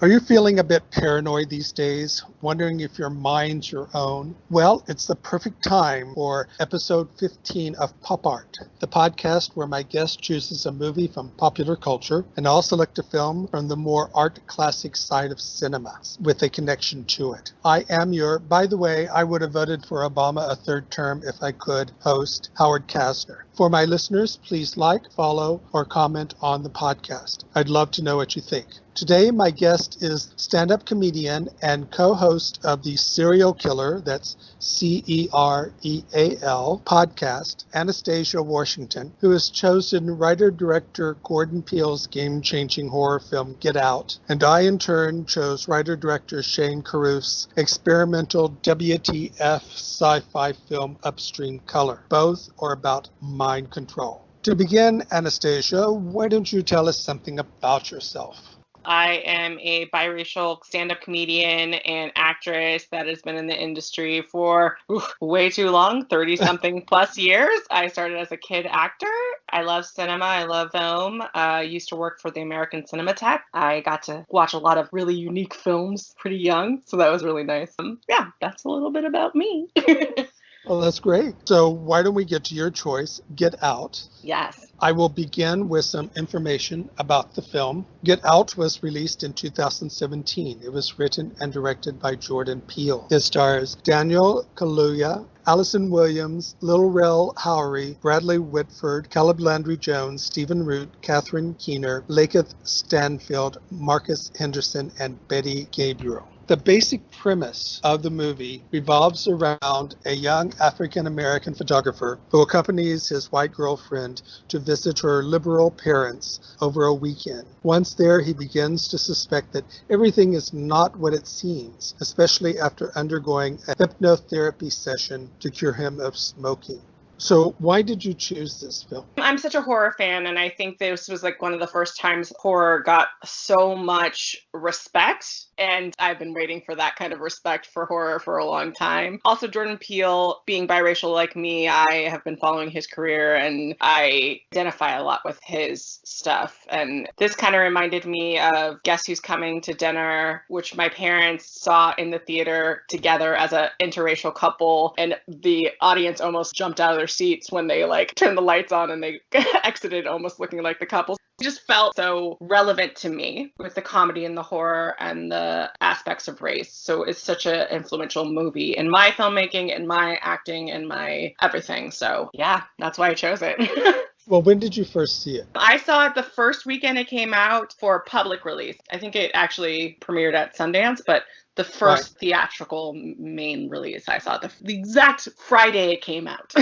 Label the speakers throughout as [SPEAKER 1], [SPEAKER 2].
[SPEAKER 1] Are you feeling a bit paranoid these days, wondering if your mind's your own? Well, it's the perfect time for episode 15 of Pop Art, the podcast where my guest chooses a movie from popular culture, and I'll select a film from the more art classic side of cinema with a connection to it. I am your, by the way, I would have voted for Obama a third term if I could, host Howard Casner. For my listeners, please like, follow, or comment on the podcast. I'd love to know what you think. Today, my guest is stand-up comedian and co-host of the Serial Killer, that's Cereal podcast, Anastasia Washington, who has chosen writer-director Jordan Peele's game-changing horror film Get Out, and I, in turn, chose writer-director Shane Caruth's experimental WTF sci-fi film Upstream Color. Both are about mind control. To begin, Anastasia, why don't you tell us something about yourself?
[SPEAKER 2] I am a biracial stand-up comedian and actress that has been in the industry for way too long, 30-something plus years. I started as a kid actor. I love cinema. I love film. I used to work for the American Cinematheque. I got to watch a lot of really unique films pretty young, so that was really nice. Yeah, that's a little bit about me.
[SPEAKER 1] Well, that's great. So why don't we get to your choice, Get Out?
[SPEAKER 2] Yes.
[SPEAKER 1] I will begin with some information about the film. Get Out was released in 2017. It was written and directed by Jordan Peele. It stars Daniel Kaluuya, Allison Williams, Lil Rel Howery, Bradley Whitford, Caleb Landry Jones, Stephen Root, Catherine Keener, Lakeith Stanfield, Marcus Henderson, and Betty Gabriel. The basic premise of the movie revolves around a young African-American photographer who accompanies his white girlfriend to visit her liberal parents over a weekend. Once there, he begins to suspect that everything is not what it seems, especially after undergoing a hypnotherapy session to cure him of smoking. So why did you choose this film?
[SPEAKER 2] I'm such a horror fan, and I think this was like one of the first times horror got so much respect, and I've been waiting for that kind of respect for horror for a long time. Also, Jordan Peele, being biracial like me, I have been following his career, and I identify a lot with his stuff. And this kind of reminded me of Guess Who's Coming to Dinner, which my parents saw in the theater together as an interracial couple, and the audience almost jumped out of their seats when they turned the lights on and they exited almost looking like the couple. It just felt so relevant to me with the comedy and the horror and the aspects of race. So it's such an influential movie in my filmmaking, in my acting, in my everything. So yeah, that's why I chose it.
[SPEAKER 1] Well, when did you first see it?
[SPEAKER 2] I saw it the first weekend it came out for public release. I think it actually premiered at Sundance, but the first theatrical main release I saw, the exact Friday it came out.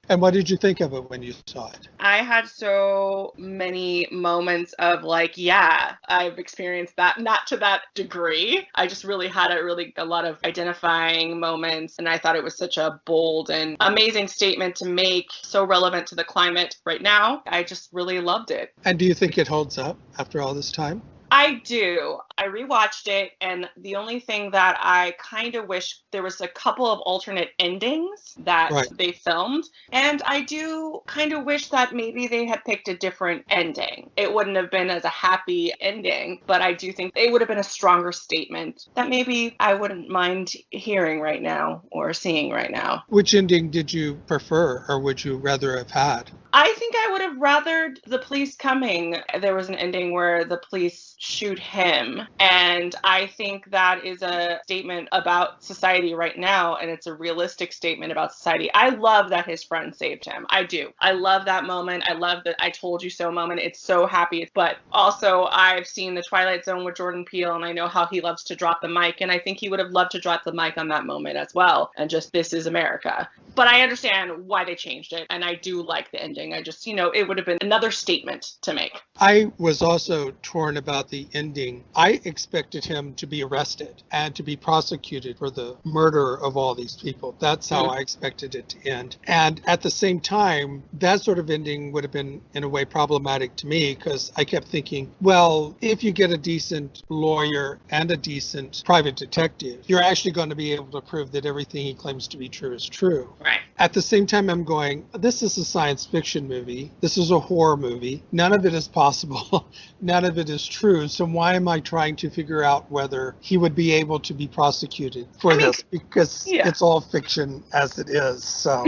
[SPEAKER 1] And what did you think of it when you saw it?
[SPEAKER 2] I had so many moments of yeah, I've experienced that, not to that degree. I just really had a lot of identifying moments, and I thought it was such a bold and amazing statement to make, so relevant to the climate right now. I just really loved it.
[SPEAKER 1] And do you think it holds up after all this time?
[SPEAKER 2] I do. I rewatched it, and the only thing that I kind of wish, there was a couple of alternate endings that they filmed, and I do kind of wish that maybe they had picked a different ending. It wouldn't have been as a happy ending, but I do think it would have been a stronger statement that maybe I wouldn't mind hearing right now or seeing right now.
[SPEAKER 1] Which ending did you prefer, or would you rather have had?
[SPEAKER 2] I think I would have rathered the police coming. There was an ending where the police shoot him, and I think that is a statement about society right now, and it's a realistic statement about society. I love that his friend saved him. I do. I love that moment. I love that I told you so moment. It's so happy. But also, I've seen The Twilight Zone with Jordan Peele, and I know how he loves to drop the mic, and I think he would have loved to drop the mic on that moment as well, and just, this is America. But I understand why they changed it, and I do like the ending. I just, it would have been another statement to make.
[SPEAKER 1] I was also torn about the ending. I expected him to be arrested and to be prosecuted for the murder of all these people. That's how I expected it to end. And at the same time, that sort of ending would have been, in a way, problematic to me, because I kept thinking, well, if you get a decent lawyer and a decent private detective, you're actually going to be able to prove that everything he claims to be true is true.
[SPEAKER 2] Right.
[SPEAKER 1] At the same time, I'm going, this is a science fiction movie. This is a horror movie. None of it is possible. None of it is true. So why am I trying to figure out whether he would be able to be prosecuted for this? Because it's all fiction as it is. So.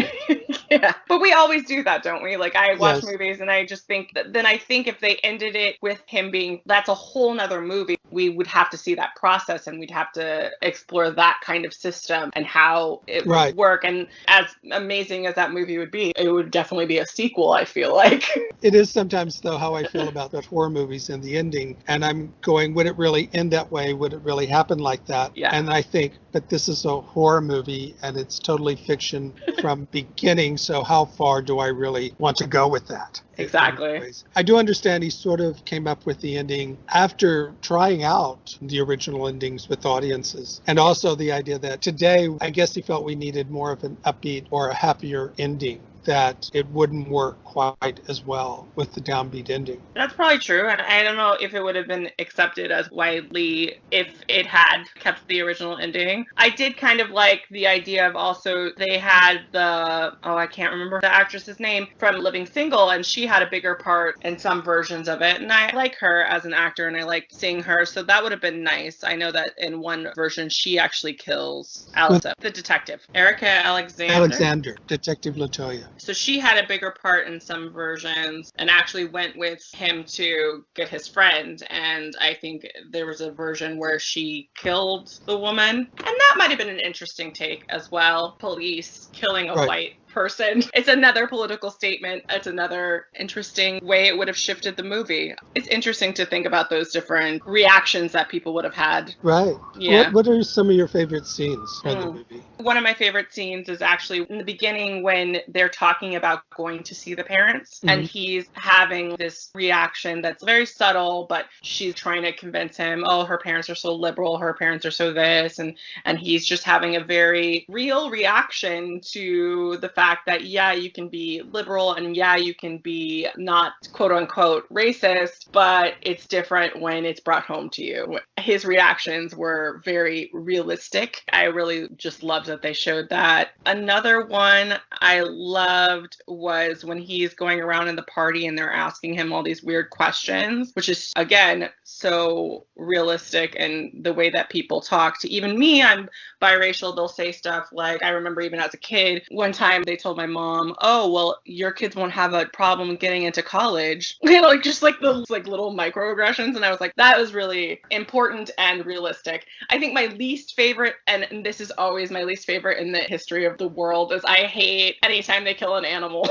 [SPEAKER 2] Yeah. But we always do that, don't we? Like, I watch
[SPEAKER 1] Yes.
[SPEAKER 2] movies and I just think that then I think if they ended it with him being, that's a whole nother movie. We would have to see that process and we'd have to explore that kind of system and how it would work. And as amazing as that movie would be, it would definitely be a sequel, I feel like.
[SPEAKER 1] It is sometimes, though, how I feel about the horror movies and the ending. And I'm going, would it really end that way? Would it really happen like that?
[SPEAKER 2] Yeah.
[SPEAKER 1] And I think, but this is a horror movie and it's totally fiction from beginning. So how far do I really want to go with that?
[SPEAKER 2] Exactly.
[SPEAKER 1] I do understand he sort of came up with the ending after trying out the original endings with audiences. And also the idea that today, I guess he felt we needed more of an upbeat or a happier ending, that it wouldn't work quite as well with the downbeat ending.
[SPEAKER 2] That's probably true. And I don't know if it would have been accepted as widely if it had kept the original ending. I did kind of like the idea of also they had I can't remember the actress's name from Living Single, and she had a bigger part in some versions of it. And I like her as an actor and I liked seeing her. So that would have been nice. I know that in one version, she actually kills Allison, the detective. Erica Alexander,
[SPEAKER 1] Detective Latoya.
[SPEAKER 2] So she had a bigger part in some versions and actually went with him to get his friend. And I think there was a version where she killed the woman. And that might have been an interesting take as well. Police killing a white person. It's another political statement. It's another interesting way it would have shifted the movie. It's interesting to think about those different reactions that people would have had.
[SPEAKER 1] Right.
[SPEAKER 2] Yeah.
[SPEAKER 1] What are some of your favorite scenes from the movie?
[SPEAKER 2] One of my favorite scenes is actually in the beginning when they're talking about going to see the parents, and he's having this reaction that's very subtle, but she's trying to convince him, oh, her parents are so liberal, her parents are so this, and he's just having a very real reaction to the fact that, yeah, you can be liberal and yeah, you can be not quote unquote racist, but it's different when it's brought home to you. His reactions were very realistic. I really just loved that they showed that. Another one I loved was when he's going around in the party and they're asking him all these weird questions, which is, again, so realistic, and the way that people talk to even me, I'm biracial, they'll say stuff like, I remember even as a kid, one time they told my mom, oh, well, your kids won't have a problem getting into college. Just those little microaggressions. And I was like, that was really important and realistic. I think my least favorite, and this is always my least favorite in the history of the world, is I hate anytime they kill an animal.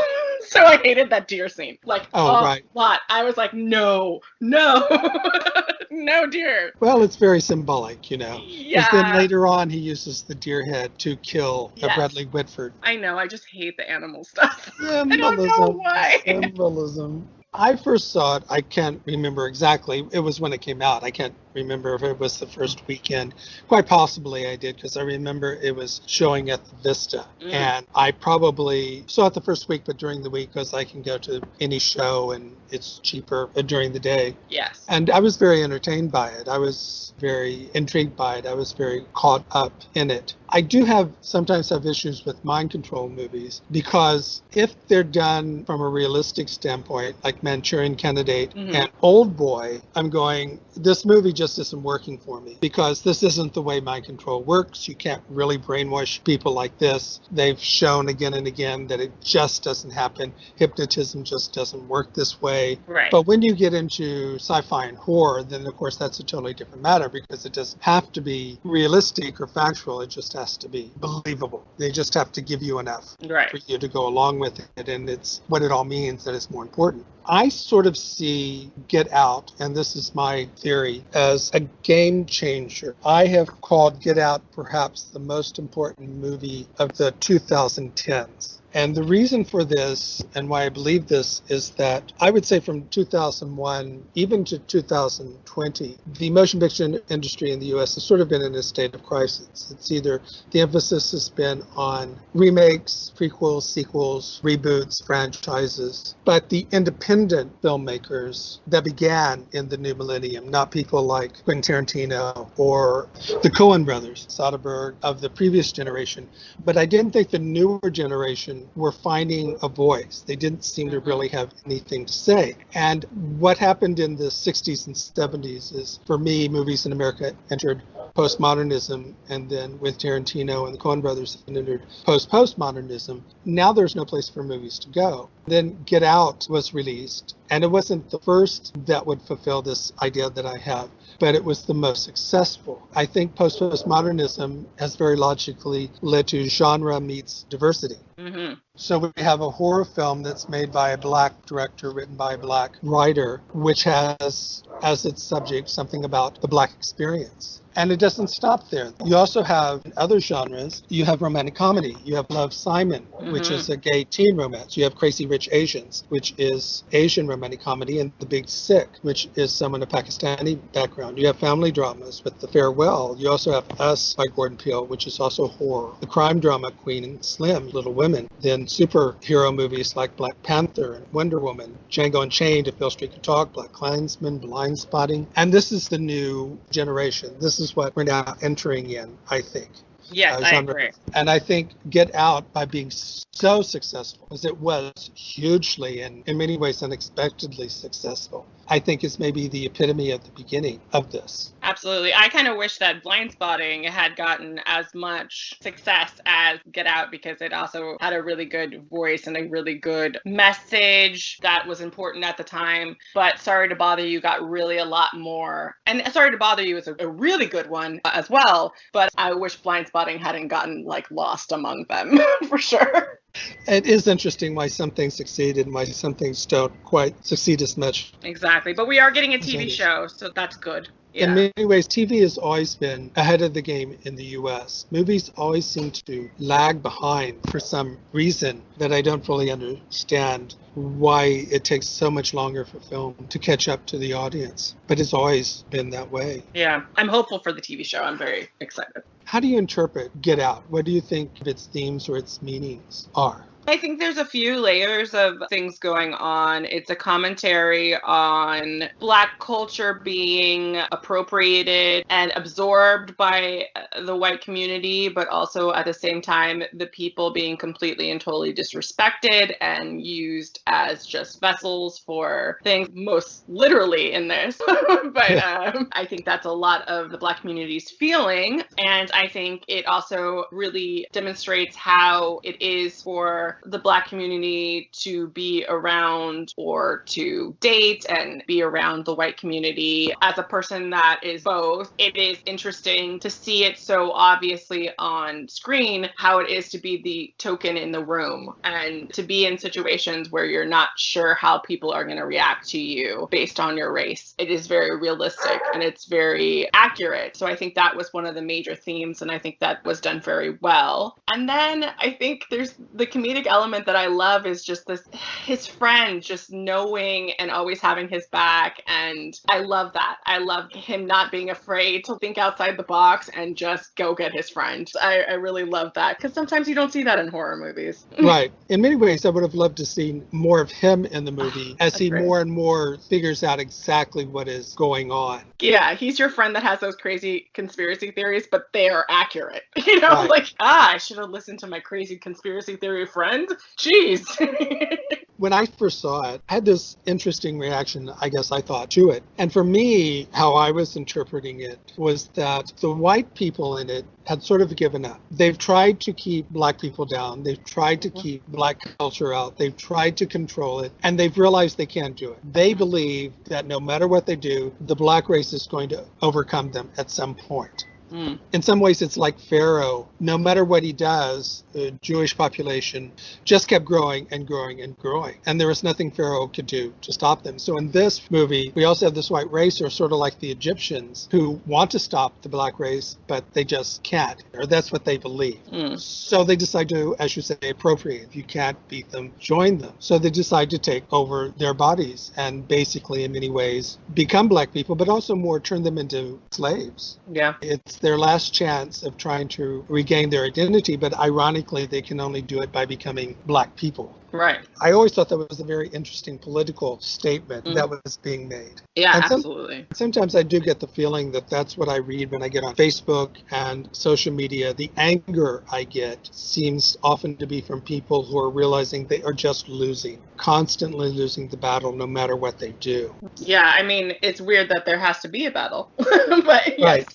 [SPEAKER 2] So I hated that deer scene. Lot. I was like, no, no deer.
[SPEAKER 1] Well, it's very symbolic, Yeah. Because then later on, he uses the deer head to kill Bradley Whitford.
[SPEAKER 2] I know. I just hate the animal stuff.
[SPEAKER 1] Symbolism.
[SPEAKER 2] I don't know why.
[SPEAKER 1] Symbolism. I first saw it, I can't remember exactly. It was when it came out. I can't remember if it was the first weekend. Quite possibly I did, because I remember it was showing at the Vista. And I probably saw it the first week, but during the week, because I can go to any show and it's cheaper during the day.
[SPEAKER 2] Yes.
[SPEAKER 1] And I was very entertained by it. I was very intrigued by it. I was very caught up in it. I do sometimes have issues with mind control movies, because if they're done from a realistic standpoint, like Manchurian Candidate and Old Boy, I'm going, this movie just isn't working for me, because this isn't the way mind control works. You can't really brainwash people like this. They've shown again and again that it just doesn't happen. Hypnotism just doesn't work this way.
[SPEAKER 2] Right.
[SPEAKER 1] But when you get into sci-fi and horror, then of course that's a totally different matter, because it doesn't have to be realistic or factual. It just has to be believable. They just have to give you enough for you to go along with it. And it's what it all means that is more important. I sort of see Get Out, and this is my theory, as a game changer. I have called Get Out perhaps the most important movie of the 2010s. And the reason for this and why I believe this is that I would say from 2001 even to 2020, the motion picture industry in the US has sort of been in a state of crisis. It's either the emphasis has been on remakes, prequels, sequels, reboots, franchises, but the independent filmmakers that began in the new millennium, not people like Quentin Tarantino or the Coen brothers, Soderbergh of the previous generation. But I didn't think the newer generation were finding a voice. They didn't seem to really have anything to say. And what happened in the 60s and 70s is, for me, movies in America entered postmodernism, and then with Tarantino and the Coen brothers entered postmodernism. Now there's no place for movies to go. Then Get Out was released, and it wasn't the first that would fulfill this idea that I have, but it was the most successful. I think postmodernism has very logically led to genre meets diversity.
[SPEAKER 2] Mm-hmm.
[SPEAKER 1] So we have a horror film that's made by a black director, written by a black writer, which has as its subject something about the black experience. And it doesn't stop there. You also have in other genres, you have romantic comedy. You have Love, Simon, which is a gay teen romance. You have Crazy Rich Asians, which is Asian romantic comedy, and The Big Sick, which is someone of Pakistani background. You have family dramas with The Farewell. You also have Us by Jordan Peele, which is also horror. The crime drama Queen and Slim, Little Women. Then superhero movies like Black Panther and Wonder Woman, Django Unchained, If Beale Street Could Talk, Black Klansman, Blind Spotting. And this is the new generation. This is what we're now entering in, I think.
[SPEAKER 2] Yes, I agree.
[SPEAKER 1] And I think Get Out, by being so successful, as it was hugely and in many ways unexpectedly successful, I think is maybe the epitome of the beginning of this.
[SPEAKER 2] Absolutely. I kind of wish that Blind Spotting had gotten as much success as Get Out, because it also had a really good voice and a really good message that was important at the time. But Sorry to Bother You got really a lot more. And Sorry to Bother You is a really good one as well. But I wish Blind Spotting hadn't gotten lost among them for sure.
[SPEAKER 1] It is interesting why some things succeed and why some things don't quite succeed as much.
[SPEAKER 2] Exactly. But we are getting a TV show, so that's good. Yeah.
[SPEAKER 1] In many ways, TV has always been ahead of the game in the U.S. Movies always seem to lag behind for some reason that I don't fully understand why it takes so much longer for film to catch up to the audience. But it's always been that way.
[SPEAKER 2] Yeah, I'm hopeful for the TV show. I'm very excited.
[SPEAKER 1] How do you interpret Get Out? What do you think its themes or its meanings are?
[SPEAKER 2] I think there's a few layers of things going on. It's a commentary on Black culture being appropriated and absorbed by the white community, but also at the same time, the people being completely and totally disrespected and used as just vessels for things, most literally in this. But I think that's a lot of the Black community's feeling. And I think it also really demonstrates how it is for the Black community to be around or to date and be around the white community. As a person that is both, it is interesting to see it so obviously on screen, how it is to be the token in the room and to be in situations where you're not sure how people are going to react to you based on your race. It is very realistic and it's very accurate. So I think that was one of the major themes, and I think that was done very well. And then I think there's the comedic element that I love is just this, his friend just knowing and always having his back. And I love that. I love him not being afraid to think outside the box and just go get his friend. I really love that, because sometimes you don't see that in horror movies.
[SPEAKER 1] Right. In many ways, I would have loved to see more of him in the movie as he more and more figures out exactly what is going on.
[SPEAKER 2] Yeah, he's your friend that has those crazy conspiracy theories, but they are accurate. You know, right. I should have listened to my crazy conspiracy theory friend. Jeez.
[SPEAKER 1] When I first saw it, I had this interesting reaction, I guess I thought, to it. And for me, how I was interpreting it was that the white people in it had sort of given up. They've tried to keep Black people down. They've tried to keep Black culture out. They've tried to control it, and they've realized they can't do it. They believe that no matter what they do, the Black race is going to overcome them at some point. In some ways, it's like Pharaoh. No matter what he does, the Jewish population just kept growing and growing and growing. And there was nothing Pharaoh could do to stop them. So in this movie, we also have this white race who are sort of like the Egyptians who want to stop the black race, but they just can't. Or that's what they believe. So they decide to, as you say, appropriate. If you can't beat them, join them. So they decide to take over their bodies and basically, in many ways, become black people, but also more turn them into slaves.
[SPEAKER 2] Yeah.
[SPEAKER 1] It's their last chance of trying to regain their identity, but ironically, they can only do it by becoming black people.
[SPEAKER 2] Right.
[SPEAKER 1] I always thought that was a very interesting political statement that was being made.
[SPEAKER 2] Yeah,
[SPEAKER 1] and
[SPEAKER 2] absolutely.
[SPEAKER 1] Sometimes I do get the feeling that that's what I read when I get on Facebook and social media. The anger I get seems often to be from people who are realizing they are just losing, constantly losing the battle no matter what they do.
[SPEAKER 2] Yeah, I mean, it's weird that there has to be a battle. But yes,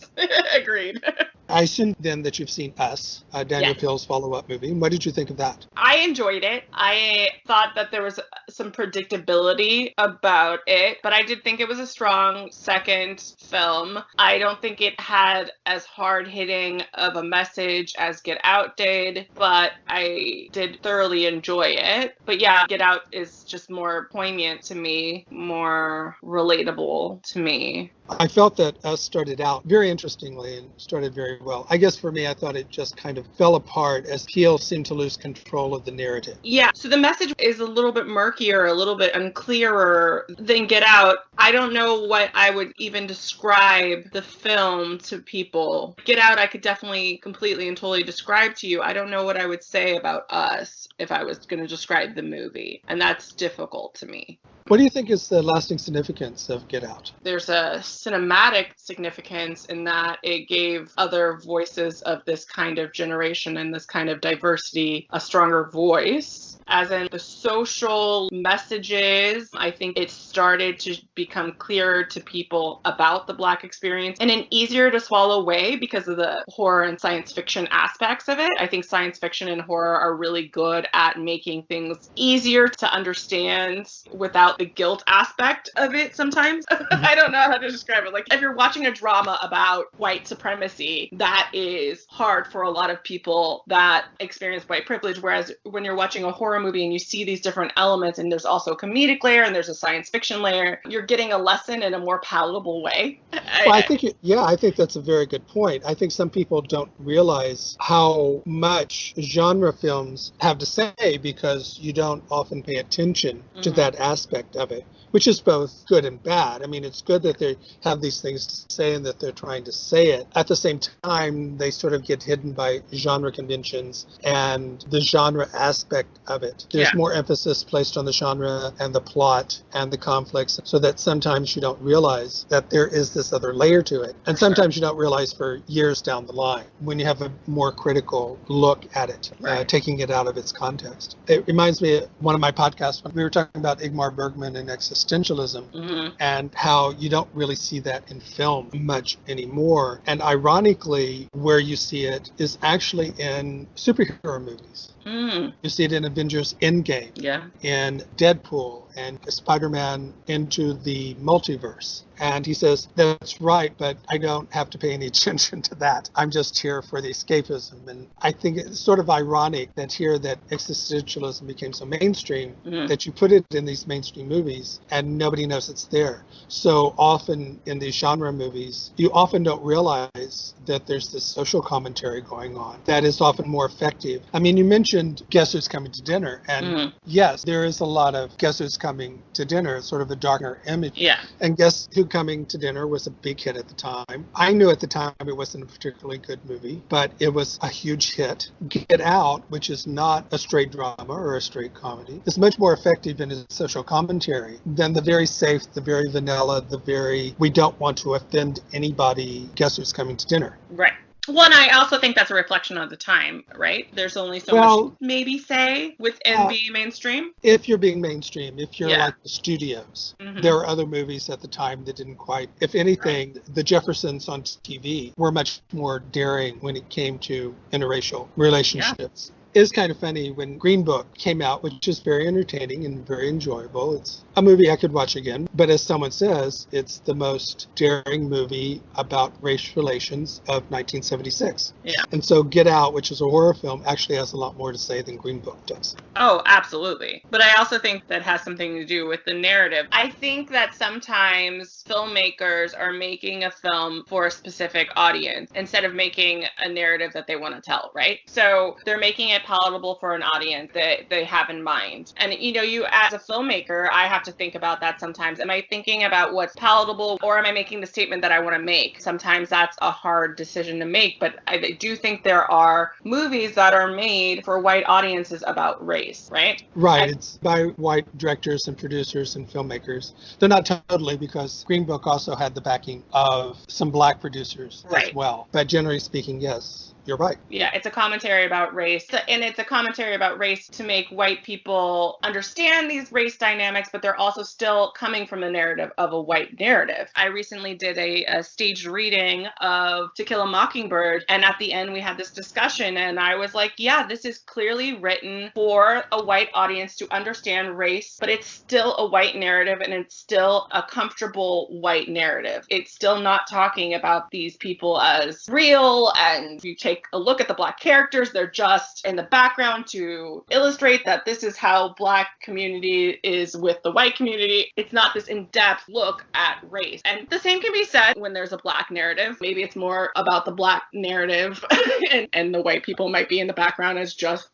[SPEAKER 2] agreed.
[SPEAKER 1] I assume then that you've seen Us, Daniel Peele's follow-up movie. What did you think of that?
[SPEAKER 2] I enjoyed it. I thought that there was some predictability about it, but I did think it was a strong second film. I don't think it had as hard-hitting of a message as Get Out did, but I did thoroughly enjoy it. But yeah, Get Out is just more poignant to me, more relatable to me.
[SPEAKER 1] I felt that Us started out very interestingly and started very well. I guess for me, I thought it just kind of fell apart as Peele seemed to lose control of the narrative.
[SPEAKER 2] Yeah, so the message is a little bit murkier, a little bit unclearer than Get Out. I don't know what I would even describe the film to people. Get Out, I could definitely completely and totally describe to you. I don't know what I would say about Us if I was going to describe the movie, and that's difficult to me.
[SPEAKER 1] What do you think is the lasting significance of Get Out?
[SPEAKER 2] There's a cinematic significance in that it gave other voices of this kind of generation and this kind of diversity a stronger voice. As in the social messages, I think it started to become clearer to people about the Black experience in an easier to swallow way because of the horror and science fiction aspects of it. I think science fiction and horror are really good at making things easier to understand without the guilt aspect of it sometimes. I don't know how to describe it. Like if you're watching a drama about white supremacy, that is hard for a lot of people that experience white privilege. Whereas when you're watching a horror movie and you see these different elements and there's also a comedic layer and there's a science fiction layer, you're getting a lesson in a more palatable way.
[SPEAKER 1] Well, I think that's a very good point. I think some people don't realize how much genre films have to say because you don't often pay attention to that aspect of it, which is both good and bad. I mean, it's good that they have these things to say and that they're trying to say it. At the same time, they sort of get hidden by genre conventions and the genre aspect of it. There's more emphasis placed on the genre and the plot and the conflicts so that sometimes you don't realize that there is this other layer to it. And sometimes you don't realize for years down the line when you have a more critical look at it, taking it out of its context. It reminds me of one of my podcasts when we were talking about Ingmar Bergman and existentialism and how you don't really see that in film much anymore. And ironically, where you see it is actually in superhero movies. You see it in Avengers Endgame, in Deadpool, and Spider-Man Into the Multiverse. And he says, that's right, but I don't have to pay any attention to that. I'm just here for the escapism. And I think it's sort of ironic that here that existentialism became so mainstream that you put it in these mainstream movies and nobody knows it's there. So often in these genre movies, you often don't realize that there's this social commentary going on that is often more effective. I mean, you mentioned Guess Who's Coming to Dinner. And yes, there is a lot of Guess Who's Coming to Dinner, sort of a darker image.
[SPEAKER 2] Yeah.
[SPEAKER 1] And Guess Who Coming to Dinner was a big hit at the time. I knew at the time it wasn't a particularly good movie, but it was a huge hit. Get Out, which is not a straight drama or a straight comedy, is much more effective in its social commentary than the very safe, the very vanilla, the very we don't want to offend anybody, Guess Who's Coming to Dinner.
[SPEAKER 2] Right. Well, and I also think that's a reflection of the time, right? There's only so much maybe say within being mainstream.
[SPEAKER 1] If you're being mainstream, if you're like the studios, there were other movies at the time that didn't quite. If anything, the Jeffersons on TV were much more daring when it came to interracial relationships. is kind of funny when Green Book came out, which is very entertaining and very enjoyable. It's a movie I could watch again. But as someone says, it's the most daring movie about race relations of 1976.
[SPEAKER 2] Yeah.
[SPEAKER 1] And so Get Out, which is a horror film, actually has a lot more to say than Green Book does.
[SPEAKER 2] Oh, absolutely. But I also think that has something to do with the narrative. I think that sometimes filmmakers are making a film for a specific audience instead of making a narrative that they want to tell, right? So they're making it palatable for an audience that they have in mind. And, you as a filmmaker, I have to think about that sometimes. Am I thinking about what's palatable, or am I making the statement that I want to make? Sometimes that's a hard decision to make, but I do think there are movies that are made for white audiences about race, right?
[SPEAKER 1] Right. It's by white directors and producers and filmmakers. They're not totally, because Green Book also had the backing of some black producers as well. But generally speaking, yes. You're right.
[SPEAKER 2] Yeah, it's a commentary about race. And it's a commentary about race to make white people understand these race dynamics, but they're also still coming from the narrative of a white narrative. I recently did a staged reading of To Kill a Mockingbird, and at the end we had this discussion, and I was like, yeah, this is clearly written for a white audience to understand race, but it's still a white narrative, and it's still a comfortable white narrative. It's still not talking about these people as real, and you take a look at the black characters, they're just in the background to illustrate that this is how black community is with the white community. It's not this in-depth look at race. And the same can be said when there's a black narrative. Maybe it's more about the black narrative and the white people might be in the background as just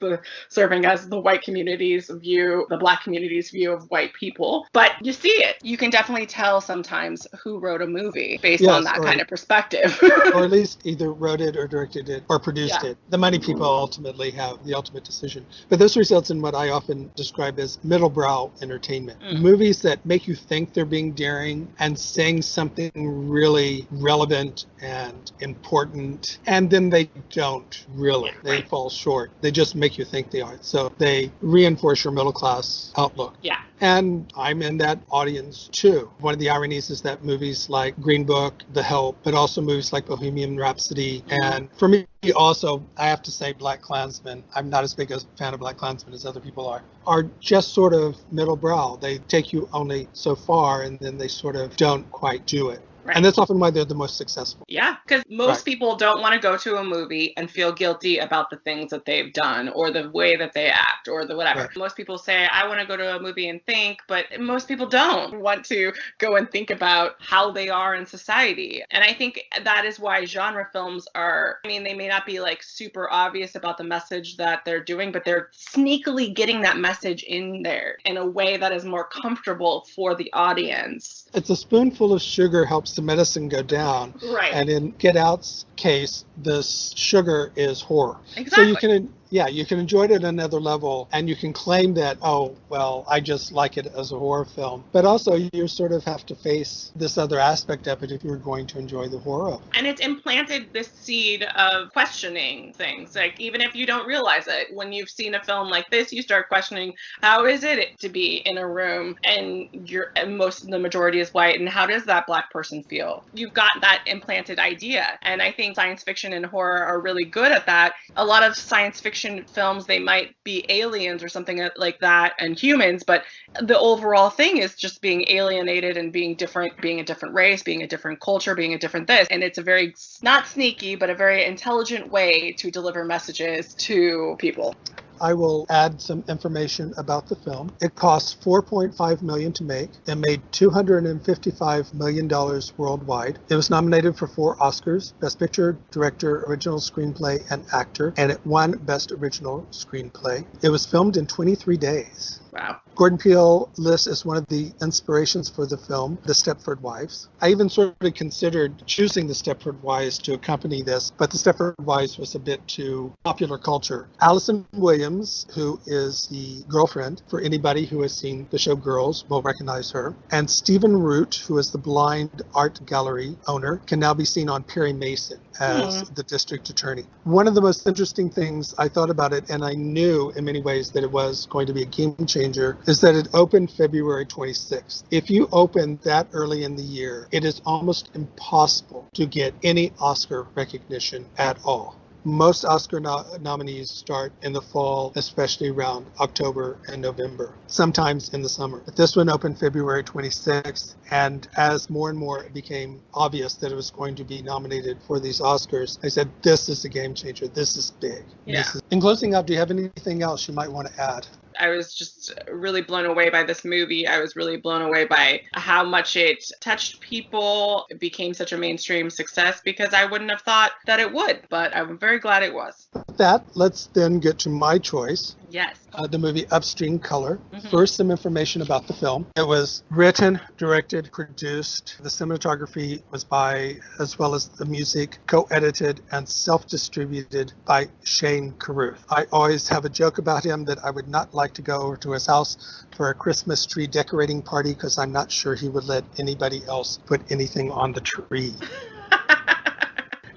[SPEAKER 2] serving as the white community's view, the black community's view of white people. But you see it. You can definitely tell sometimes who wrote a movie based on that kind of perspective.
[SPEAKER 1] Or at least either wrote it or directed it or produced it. The money people ultimately have the ultimate decision. But this results in what I often describe as middle-brow entertainment. Movies that make you think they're being daring and saying something really relevant and important, and then they don't really. They fall short. They just make you think they are. So they reinforce your middle-class outlook.
[SPEAKER 2] Yeah.
[SPEAKER 1] And I'm in that audience too. One of the ironies is that movies like Green Book, The Help, but also movies like Bohemian Rhapsody, and for me also, I have to say Black Klansman, I'm not as big a fan of Black Klansman as other people are just sort of middle brow. They take you only so far, and then they sort of don't quite do it. Right. And that's often why they're the most successful.
[SPEAKER 2] Yeah, because most people don't want to go to a movie and feel guilty about the things that they've done or the way that they act or the whatever. Right. Most people say, I want to go to a movie and think, but most people don't want to go and think about how they are in society. And I think that is why genre films are, they may not be like super obvious about the message that they're doing, but they're sneakily getting that message in there in a way that is more comfortable for the audience.
[SPEAKER 1] It's a spoonful of sugar helps the medicine go down.
[SPEAKER 2] Right.
[SPEAKER 1] And in Get Out's case, this sugar is horror.
[SPEAKER 2] Exactly.
[SPEAKER 1] So you can enjoy it at another level, and you can claim that, oh, well, I just like it as a horror film. But also, you sort of have to face this other aspect of it if you're going to enjoy the horror of it.
[SPEAKER 2] And it's implanted this seed of questioning things. Like, even if you don't realize it, when you've seen a film like this, you start questioning, how is it to be in a room and the majority is white, and how does that black person feel? You've got that implanted idea. And I think science fiction and horror are really good at that. A lot of science fiction films, they might be aliens or something like that and humans, but the overall thing is just being alienated and being different, being a different race, being a different culture, being a different this. And it's a very, not sneaky, but a very intelligent way to deliver messages to people.
[SPEAKER 1] I will add some information about the film. It cost $4.5 million to make. It made $255 million worldwide. It was nominated for 4 Oscars: Best Picture, Director, Original Screenplay, and Actor, and it won Best Original Screenplay. It was filmed in 23 days.
[SPEAKER 2] Wow.
[SPEAKER 1] Jordan Peele lists as one of the inspirations for the film, The Stepford Wives. I even sort of considered choosing The Stepford Wives to accompany this, but The Stepford Wives was a bit too popular culture. Allison Williams, who is the girlfriend, for anybody who has seen the show Girls will recognize her, and Stephen Root, who is the blind art gallery owner, can now be seen on Perry Mason as the district attorney. One of the most interesting things I thought about it, and I knew in many ways that it was going to be a game changer, is that it opened February 26th. If you open that early in the year, it is almost impossible to get any Oscar recognition at all. Most Oscar nominees start in the fall, especially around October and November, sometimes in the summer. But this one opened February 26th, and as more and more it became obvious that it was going to be nominated for these Oscars, I said, this is a game changer. This is big.
[SPEAKER 2] Yeah.
[SPEAKER 1] In closing out, do you have anything else you might want to add?
[SPEAKER 2] I was just really blown away by this movie. I was really blown away by how much it touched people. It became such a mainstream success because I wouldn't have thought that it would, but I'm very glad it was.
[SPEAKER 1] With that, let's then get to my choice.
[SPEAKER 2] Yes.
[SPEAKER 1] The movie Upstream Color. First, some information about the film. It was written, directed, produced. The cinematography was by, as well as the music, co-edited and self-distributed by Shane Caruth. I always have a joke about him that I would not like to go over to his house for a Christmas tree decorating party because I'm not sure he would let anybody else put anything on the tree.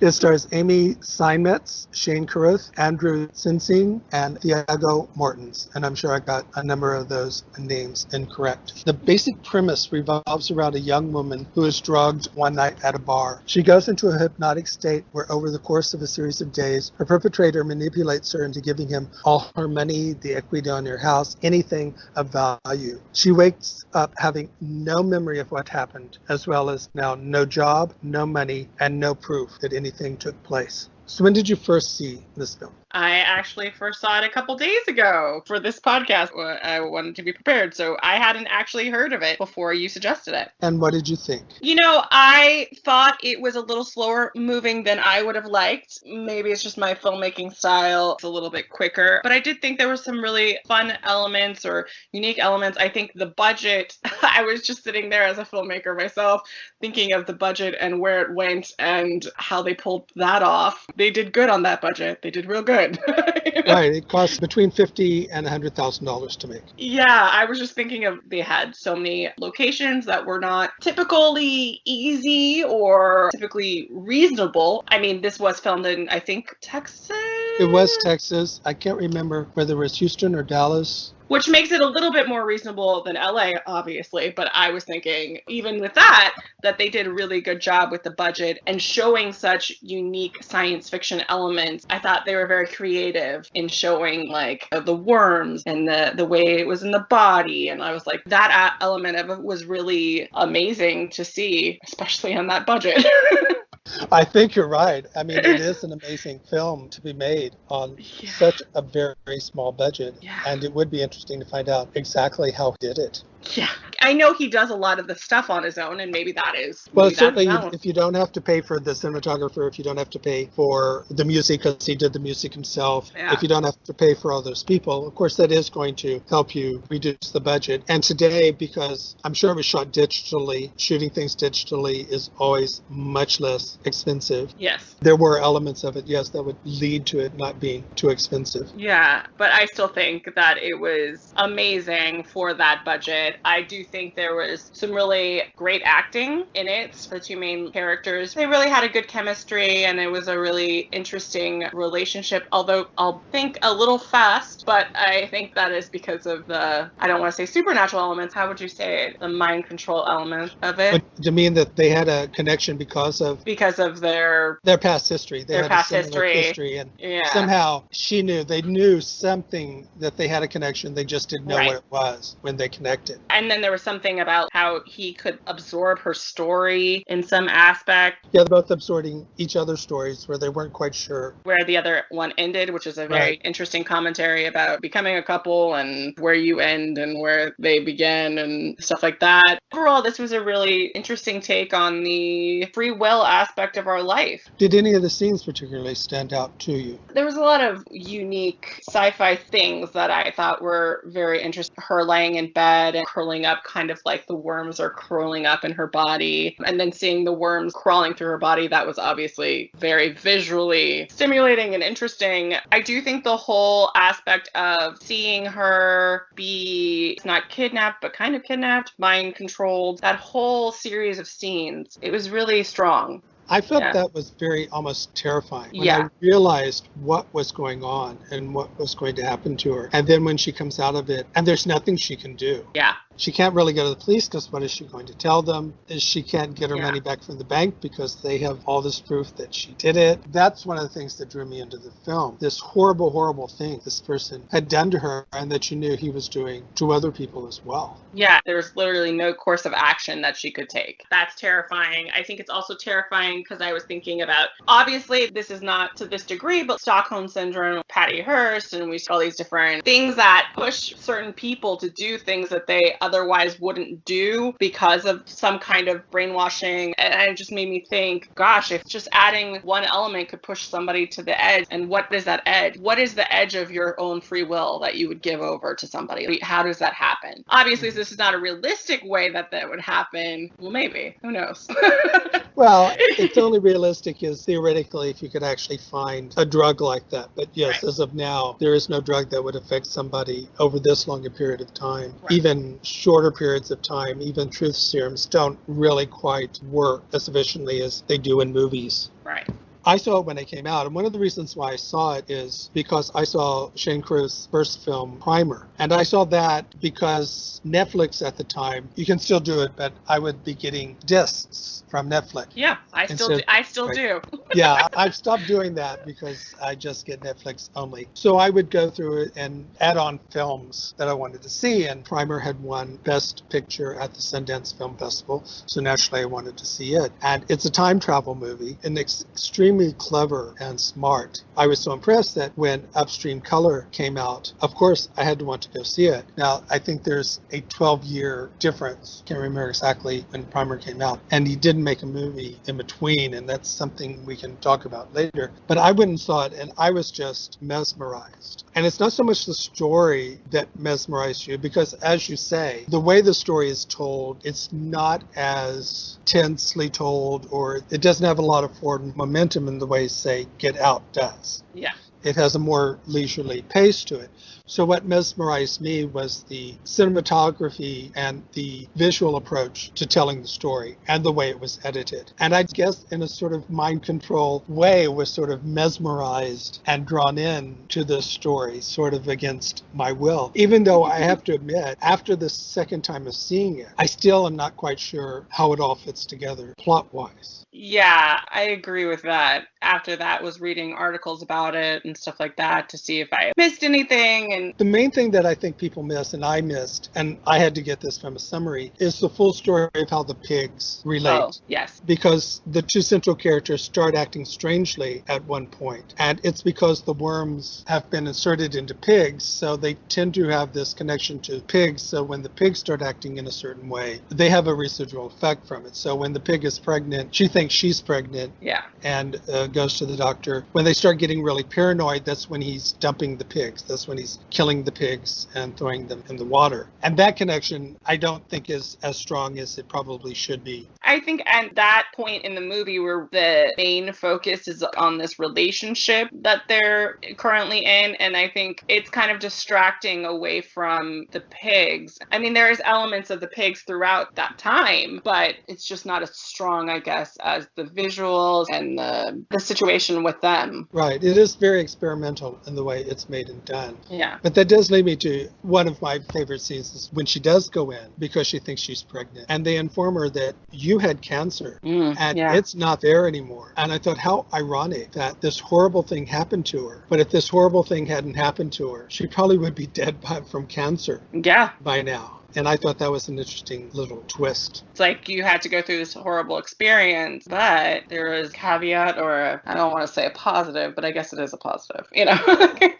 [SPEAKER 1] It stars Amy Steinmetz, Shane Caruth, Andrew Sinsing, and Thiago Mortens. And I'm sure I got a number of those names incorrect. The basic premise revolves around a young woman who is drugged one night at a bar. She goes into a hypnotic state where over the course of a series of days, her perpetrator manipulates her into giving him all her money, the equity on her house, anything of value. She wakes up having no memory of what happened, as well as now no job, no money, and no proof that anything took place. So when did you first see this film?
[SPEAKER 2] I actually first saw it a couple days ago for this podcast. I wanted to be prepared, so I hadn't actually heard of it before you suggested it.
[SPEAKER 1] And what did you think?
[SPEAKER 2] You know, I thought it was a little slower moving than I would have liked. Maybe it's just my filmmaking style. It's a little bit quicker. But I did think there were some really fun elements or unique elements. I think the budget, I was just sitting there as a filmmaker myself, thinking of the budget and where it went and how they pulled that off. They did good on that budget. They did real good.
[SPEAKER 1] Right, it costs between $50,000 and $100,000 to make.
[SPEAKER 2] Yeah, I was just thinking of they had so many locations that were not typically easy or typically reasonable. I mean, this was filmed in, I think, Texas?
[SPEAKER 1] It was Texas. I can't remember whether it was Houston or Dallas.
[SPEAKER 2] Which makes it a little bit more reasonable than LA, obviously. But I was thinking, even with that they did a really good job with the budget and showing such unique science fiction elements. I thought they were very creative in showing like the worms and the way it was in the body. And I was like, that element of it was really amazing to see, especially on that budget.
[SPEAKER 1] I think you're right. I mean, it is an amazing film to be made on such a very, very small budget.
[SPEAKER 2] Yeah.
[SPEAKER 1] And it would be interesting to find out exactly how he did it.
[SPEAKER 2] Yeah. I know he does a lot of the stuff on his own, and maybe that is.
[SPEAKER 1] Well, certainly, if you don't have to pay for the cinematographer, if you don't have to pay for the music, because he did the music himself, if you don't have to pay for all those people, of course, that is going to help you reduce the budget. And today, because I'm sure it was shot digitally, shooting things digitally is always much less expensive.
[SPEAKER 2] Yes.
[SPEAKER 1] There were elements of it, yes, that would lead to it not being too expensive.
[SPEAKER 2] Yeah, but I still think that it was amazing for that budget. I do think there was some really great acting in it. The two main characters, they really had a good chemistry, and it was a really interesting relationship, although I'll think a little fast, but I think that is because of the, I don't want to say supernatural elements, how would you say it? The mind control element of it.
[SPEAKER 1] But you mean that they had a connection because of
[SPEAKER 2] their
[SPEAKER 1] past history. They
[SPEAKER 2] their
[SPEAKER 1] had
[SPEAKER 2] past
[SPEAKER 1] a similar history, and somehow they knew something, that they had a connection. They just didn't know what it was when they connected.
[SPEAKER 2] And then there was something about how he could absorb her story in some aspect.
[SPEAKER 1] Yeah, they're both absorbing each other's stories where they weren't quite sure
[SPEAKER 2] where the other one ended, which is a very interesting commentary about becoming a couple and where you end and where they begin and stuff like that. Overall, this was a really interesting take on the free will aspect of our life.
[SPEAKER 1] Did any of the scenes particularly stand out to you?
[SPEAKER 2] There was a lot of unique sci-fi things that I thought were very interesting. Her laying in bed and curling up, kind of like the worms are curling up in her body, and then seeing the worms crawling through her body, that was obviously very visually stimulating and interesting. I do think the whole aspect of seeing her be not kidnapped, but kind of kidnapped, mind controlled, that whole series of scenes, it was really strong.
[SPEAKER 1] I felt that was very almost terrifying when I realized what was going on and what was going to happen to her. And then when she comes out of it, and there's nothing she can do.
[SPEAKER 2] Yeah.
[SPEAKER 1] she can't really go to the police because what is she going to tell them? She can't get her money back from the bank because they have all this proof that she did it. That's one of the things that drew me into the film. This horrible, horrible thing this person had done to her, and that she knew he was doing to other people as well.
[SPEAKER 2] Yeah, there's literally no course of action that she could take. That's terrifying. I think it's also terrifying because I was thinking about, obviously, this is not to this degree, but Stockholm Syndrome, Patty Hearst, and we see all these different things that push certain people to do things that they otherwise wouldn't do because of some kind of brainwashing. And it just made me think, gosh, if just adding one element could push somebody to the edge, and what is that edge? What is the edge of your own free will that you would give over to somebody? How does that happen? Obviously, this is not a realistic way that would happen. Well, maybe. Who knows?
[SPEAKER 1] Well, it's only realistic is theoretically if you could actually find a drug like that. But yes, as of now, there is no drug that would affect somebody over this long a period of time. Right. Even shorter periods of time, even truth serums don't really quite work as efficiently as they do in movies.
[SPEAKER 2] Right.
[SPEAKER 1] I saw it when it came out, and one of the reasons why I saw it is because I saw Shane Caruth's first film, Primer. And I saw that because Netflix at the time, you can still do it, but I would be getting discs from Netflix.
[SPEAKER 2] Yeah, I still do.
[SPEAKER 1] Yeah, I've stopped doing that because I just get Netflix only. So I would go through it and add on films that I wanted to see, and Primer had won Best Picture at the Sundance Film Festival, so naturally I wanted to see it. And it's a time travel movie, and extremely clever and smart. I was so impressed that when Upstream Color came out, of course, I had to want to go see it. Now, I think there's a 12-year difference. Can't remember exactly when Primer came out. And he didn't make a movie in between, and that's something we can talk about later. But I went and saw it, and I was just mesmerized. And it's not so much the story that mesmerized you, because as you say, the way the story is told, it's not as tensely told, or it doesn't have a lot of forward momentum in the way, say, Get Out does.
[SPEAKER 2] Yeah.
[SPEAKER 1] It has a more leisurely pace to it. So what mesmerized me was the cinematography and the visual approach to telling the story and the way it was edited. And I guess in a sort of mind control way was sort of mesmerized and drawn in to this story, sort of against my will. Even though I have to admit, after the second time of seeing it, I still am not quite sure how it all fits together plot-wise.
[SPEAKER 2] Yeah, I agree with that. After that was reading articles about it and stuff like that to see if I missed anything. And
[SPEAKER 1] the main thing that I think people miss, and I missed, and I had to get this from a summary, is the full story of how the pigs relate.
[SPEAKER 2] Oh, yes.
[SPEAKER 1] Because the two central characters start acting strangely at one point. And it's because the worms have been inserted into pigs, so they tend to have this connection to pigs. So when the pigs start acting in a certain way, they have a residual effect from it. So when the pig is pregnant, she thinks she's pregnant.
[SPEAKER 2] Yeah.
[SPEAKER 1] And goes to the doctor. When they start getting really paranoid, that's when he's dumping the pigs. That's when he's killing the pigs and throwing them in the water. And that connection, I don't think is as strong as it probably should be.
[SPEAKER 2] I think at that point in the movie where the main focus is on this relationship that they're currently in, and I think it's kind of distracting away from the pigs. I mean, there's elements of the pigs throughout that time, but it's just not as strong, I guess, as the visuals and the situation with them.
[SPEAKER 1] Right. It is very experimental in the way it's made and done.
[SPEAKER 2] Yeah.
[SPEAKER 1] But that does lead me to one of my favorite scenes is when she does go in because she thinks she's pregnant. And they inform her that you had cancer and it's not there anymore. And I thought how ironic that this horrible thing happened to her. But if this horrible thing hadn't happened to her, she probably would be dead from cancer by now. And I thought that was an interesting little twist.
[SPEAKER 2] It's like you had to go through this horrible experience, but there was a caveat or I don't want to say a positive, but I guess it is a positive, you know?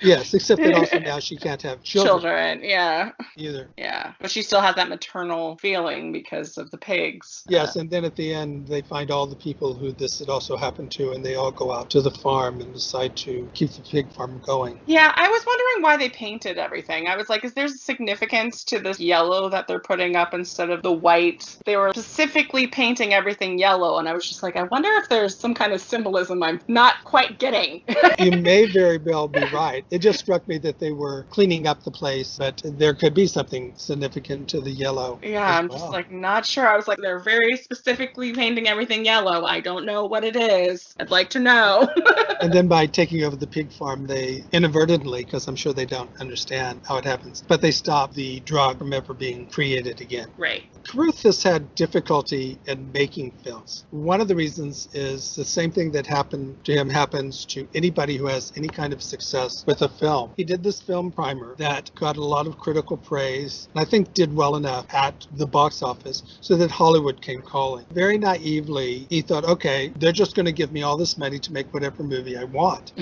[SPEAKER 1] Yes, except that also now she can't have children.
[SPEAKER 2] Yeah.
[SPEAKER 1] Either.
[SPEAKER 2] Yeah. But she still has that maternal feeling because of the pigs.
[SPEAKER 1] Yes, and then at the end, they find all the people who this had also happened to, and they all go out to the farm and decide to keep the pig farm going.
[SPEAKER 2] Yeah, I was wondering why they painted everything. I was like, is there significance to this yellow that they're putting up instead of the white? They were specifically painting everything yellow, and I was just like, I wonder if there's some kind of symbolism I'm not quite getting.
[SPEAKER 1] You may very well be right. It just struck me that they were cleaning up the place, but there could be something significant to the yellow.
[SPEAKER 2] Yeah, I'm just like not sure. I was like, they're very specifically painting everything yellow. I don't know what it is. I'd like to know.
[SPEAKER 1] And then by taking over the pig farm, they inadvertently, because I'm sure they don't understand how it happens, but they stop the drug from ever being being created again.
[SPEAKER 2] Right.
[SPEAKER 1] Caruth has had difficulty in making films. One of the reasons is the same thing that happened to him happens to anybody who has any kind of success with a film. He did this film Primer that got a lot of critical praise, and I think did well enough at the box office so that Hollywood came calling. Very naively, he thought, okay, they're just going to give me all this money to make whatever movie I want.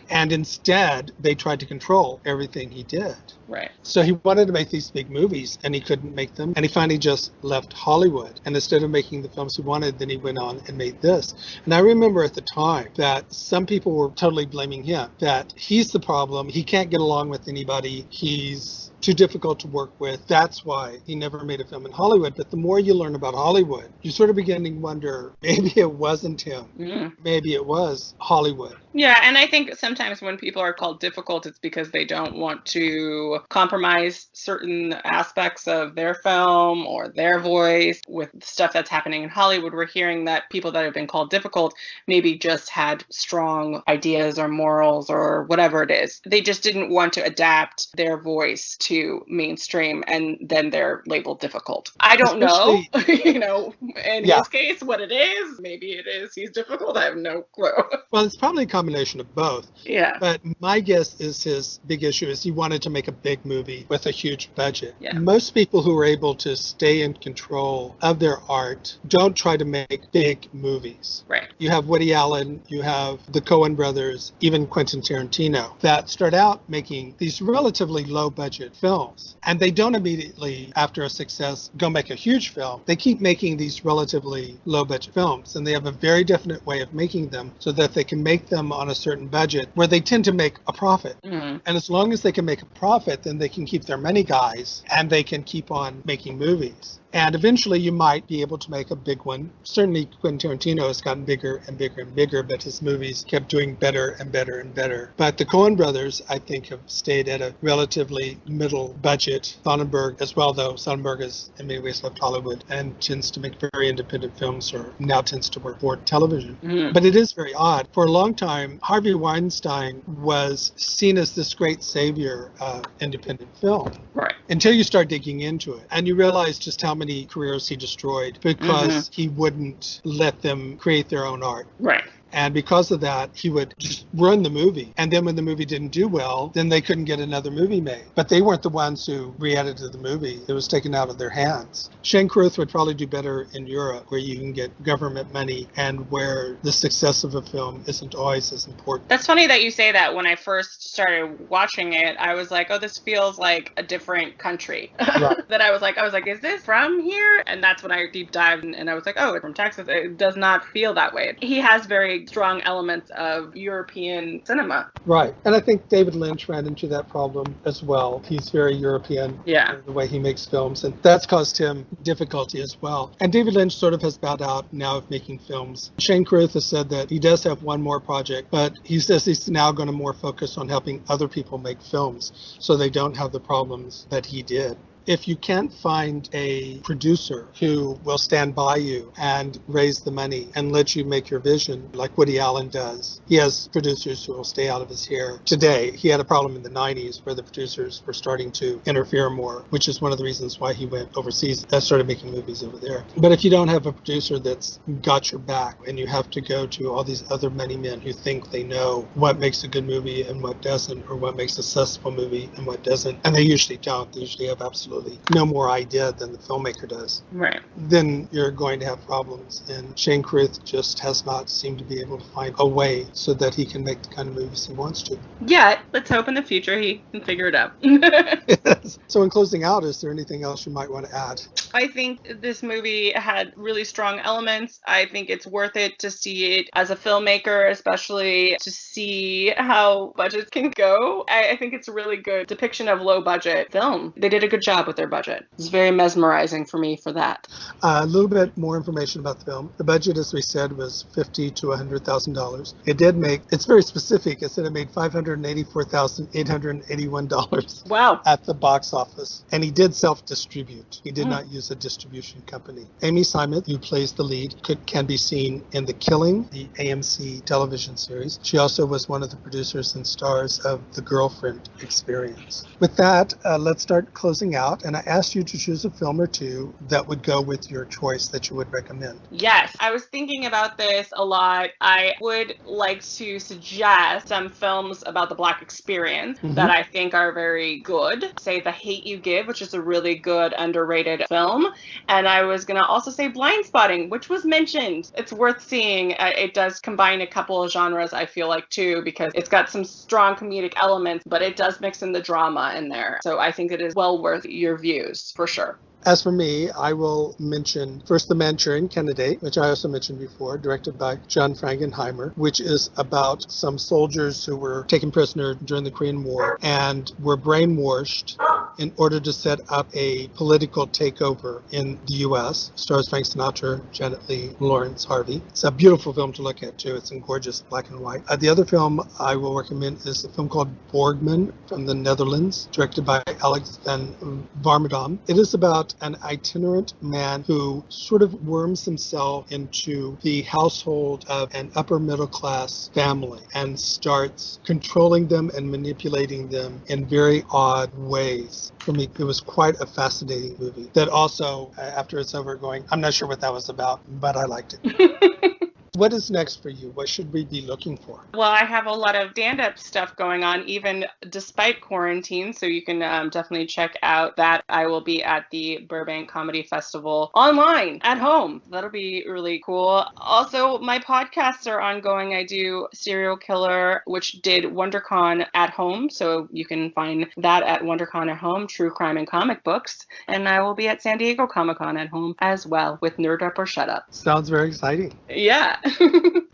[SPEAKER 1] And instead, they tried to control everything he did.
[SPEAKER 2] Right.
[SPEAKER 1] So he wanted to make these big movies, and he couldn't make them. And he finally just left Hollywood. And instead of making the films he wanted, then he went on and made this. And I remember at the time that some people were totally blaming him, that he's the problem. He can't get along with anybody. He's too difficult to work with. That's why he never made a film in Hollywood. But the more you learn about Hollywood, you sort of begin to wonder, maybe it wasn't him. Maybe it was Hollywood.
[SPEAKER 2] Yeah, and I think sometimes when people are called difficult, it's because they don't want to compromise certain aspects of their film or their voice. With stuff that's happening in Hollywood, we're hearing that people that have been called difficult maybe just had strong ideas or morals or whatever it is. They just didn't want to adapt their voice to mainstream, and then they're labeled difficult. I don't know, in his case, what it is. Maybe it is he's difficult. I have no clue.
[SPEAKER 1] Well, it's probably a combination of both.
[SPEAKER 2] Yeah.
[SPEAKER 1] But my guess is his big issue is he wanted to make a big movie with a huge budget.
[SPEAKER 2] Yeah.
[SPEAKER 1] Most people who are able to stay in control of their art don't try to make big movies.
[SPEAKER 2] Right.
[SPEAKER 1] You have Woody Allen, you have the Coen brothers, even Quentin Tarantino, that start out making these relatively low budget films. And they don't immediately, after a success, go make a huge film. They keep making these relatively low budget films, and they have a very definite way of making them so that they can make them on a certain budget where they tend to make a profit. And as long as they can make a profit, then they can keep their money guys and they can keep on making movies. And eventually you might be able to make a big one. Certainly Quentin Tarantino has gotten bigger and bigger and bigger, but his movies kept doing better and better and better. But the Coen brothers, I think, have stayed at a relatively middle budget. Sonnenberg as well, though. Sonnenberg has in many ways left Hollywood and tends to make very independent films, or now tends to work for television. But it is very odd. For a long time, Harvey Weinstein was seen as this great savior of independent film.
[SPEAKER 2] Right.
[SPEAKER 1] Until you start digging into it. And you realize just how many careers he destroyed because he wouldn't let them create their own art.
[SPEAKER 2] Right.
[SPEAKER 1] And because of that, he would just run the movie. And then when the movie didn't do well, then they couldn't get another movie made. But they weren't the ones who re-edited the movie. It was taken out of their hands. Shane Caruth would probably do better in Europe, where you can get government money and where the success of a film isn't always as important.
[SPEAKER 2] That's funny that you say that. When I first started watching it, I was like, oh, this feels like a different country.
[SPEAKER 1] Right.
[SPEAKER 2] That I was like, is this from here? And that's when I deep dived and I was like, oh, it's from Texas. It does not feel that way. He has very strong elements of European cinema.
[SPEAKER 1] Right. And I think David Lynch ran into that problem as well. He's very European in the way he makes films, and that's caused him difficulty as well. And David Lynch sort of has bowed out now of making films. Shane Caruth has said that he does have one more project, but he says he's now going to more focus on helping other people make films so they don't have the problems that he did. If you can't find a producer who will stand by you and raise the money and let you make your vision like Woody Allen does, he has producers who will stay out of his hair. Today, he had a problem in the 90s where the producers were starting to interfere more, which is one of the reasons why he went overseas and started making movies over there. But if you don't have a producer that's got your back and you have to go to all these other money men who think they know what makes a good movie and what doesn't, or what makes a successful movie and what doesn't, and they usually don't. They usually have absolutely no more idea than the filmmaker does.
[SPEAKER 2] Right.
[SPEAKER 1] Then you're going to have problems. And Shane Caruth just has not seemed to be able to find a way so that he can make the kind of movies he wants to.
[SPEAKER 2] Yeah, let's hope in the future he can figure it out.
[SPEAKER 1] Yes. So in closing out, is there anything else you might want to add?
[SPEAKER 2] I think this movie had really strong elements. I think it's worth it to see it as a filmmaker, especially to see how budgets can go. I think it's a really good depiction of low budget film. They did a good job with their budget. It's very mesmerizing for me for that.
[SPEAKER 1] A little bit more information about the film. The budget, as we said, was $50,000 to $100,000. It did make, it's very specific. It said it made $584,881.
[SPEAKER 2] Wow.
[SPEAKER 1] At the box office. And he did self-distribute. He did not use a distribution company. Amy Simon, who plays the lead, can be seen in The Killing, the AMC television series. She also was one of the producers and stars of The Girlfriend Experience. With that, let's start closing out. out, and I asked you to choose a film or two that would go with your choice that you would recommend.
[SPEAKER 2] Yes, I was thinking about this a lot. I would like to suggest some films about the Black experience that I think are very good. Say The Hate U Give, which is a really good underrated film. And I was going to also say Blindspotting, which was mentioned. It's worth seeing. It does combine a couple of genres, I feel like, too, because it's got some strong comedic elements, but it does mix in the drama in there. So I think it is well worth your views, for sure.
[SPEAKER 1] As for me, I will mention first The Manchurian Candidate, which I also mentioned before, directed by John Frankenheimer, which is about some soldiers who were taken prisoner during the Korean War and were brainwashed in order to set up a political takeover in the U.S. Stars Frank Sinatra, Janet Leigh, Lawrence Harvey. It's a beautiful film to look at, too. It's in gorgeous black and white. The other film I will recommend is a film called Borgman from the Netherlands, directed by Alex van Warmerdam. It is about an itinerant man who sort of worms himself into the household of an upper middle class family and starts controlling them and manipulating them in very odd ways. For me, it was quite a fascinating movie that also, after it's over, going, I'm not sure what that was about, but I liked it. What is next for you? What should we be looking for?
[SPEAKER 2] Well, I have a lot of stand-up stuff going on, even despite quarantine, so you can definitely check out that. I will be at the Burbank Comedy Festival online, at home. That'll be really cool. Also, my podcasts are ongoing. I do Serial Killer, which did WonderCon at home, so you can find that at WonderCon at home, True Crime and Comic Books. And I will be at San Diego Comic-Con at home as well with Nerd Up or Shut Up.
[SPEAKER 1] Sounds very exciting.
[SPEAKER 2] Yeah.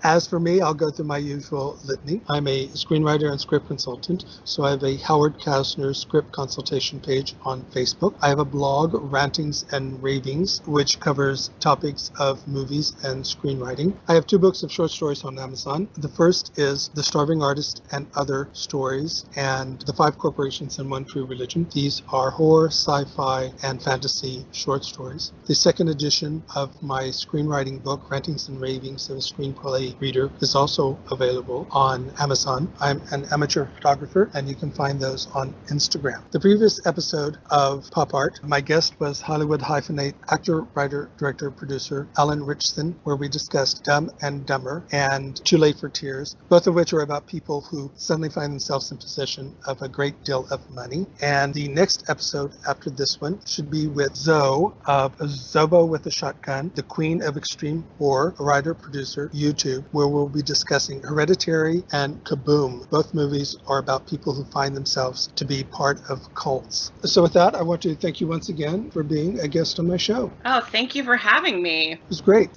[SPEAKER 1] As for me, I'll go through my usual litany. I'm a screenwriter and script consultant, so I have a Howard Casner script consultation page on Facebook. I have a blog, Rantings and Ravings, which covers topics of movies and screenwriting. I have 2 books of short stories on Amazon. The first is The Starving Artist and Other Stories, and The 5 Corporations and One True Religion. These are horror, sci-fi, and fantasy short stories. The second edition of my screenwriting book, Rantings and Ravings of a Screenplay Reader, is also available on Amazon. I'm an amateur photographer, and you can find those on Instagram. The previous episode of Pop Art, my guest was Hollywood hyphenate actor, writer, director, producer Alan Richson, where we discussed Dumb and Dumber and Too Late for Tears, both of which are about people who suddenly find themselves in possession of a great deal of money. And the next episode after this one should be with Zoe of Zobo with a Shotgun, the Queen of Extreme Horror, a writer, producer, YouTube, where we'll be discussing Hereditary and Kaboom. Both movies are about people who find themselves to be part of cults. So with that, I want to thank you once again for being a guest on my show.
[SPEAKER 2] Oh, thank you for having me.
[SPEAKER 1] It was great.